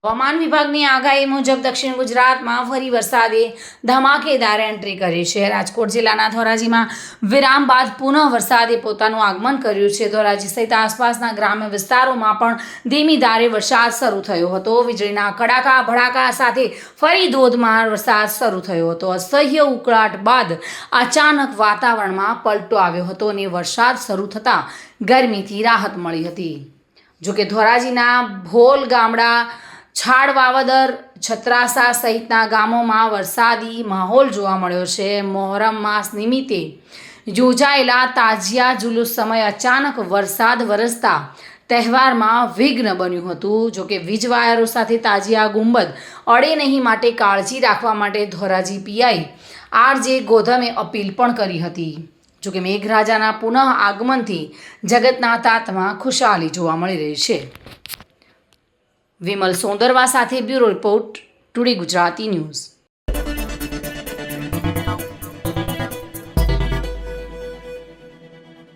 હવામાન વિભાગની આગાહી મુજબ દક્ષિણ ગુજરાતમાં ફરી વરસાદે ધમાકેદાર એન્ટ્રી કરી છે। રાજકોટ જિલ્લાના ધોરાજીમાં વિરામ બાદ પુનઃ વરસાદે પોતાનું આગમન કર્યું છે। ધોરાજી સહિત આસપાસના ગ્રામ્ય વિસ્તારોમાં પણ ધીમી ધારે વરસાદ શરૂ થયો હતો। વીજળીના કડાકા ભડાકા સાથે ફરી ધોધમાર વરસાદ શરૂ થયો હતો। અસહ્ય ઉકળાટ બાદ અચાનક વાતાવરણમાં પલટો આવ્યો હતો અને વરસાદ શરૂ થતાં ગરમીથી રાહત મળી હતી। જોકે ધોરાજીના ભોલ ગામડા, છાડ વાવદર, છત્રાસા સહિતના ગામોમાં વરસાદી માહોલ જોવા મળ્યો છે। મોહરમ માસ નિમિત્તે યોજાયેલા તાજિયા જુલુસ સમયે અચાનક વરસાદ વરસતા તહેવારમાં વિઘ્ન બન્યું હતું। જોકે વીજ વાયરો સાથે તાજિયા ગુંબદ અડે નહીં માટે કાળજી રાખવા માટે ધોરાજી પીઆઈ આરજે ગોધમે અપીલ પણ કરી હતી। જોકે મેઘરાજાના પુનઃ આગમનથી જગતના તાતમાં ખુશાલી જોવા મળી રહી છે। વિમલ સોંદરવા સાથે bureau report, today Gujarati news.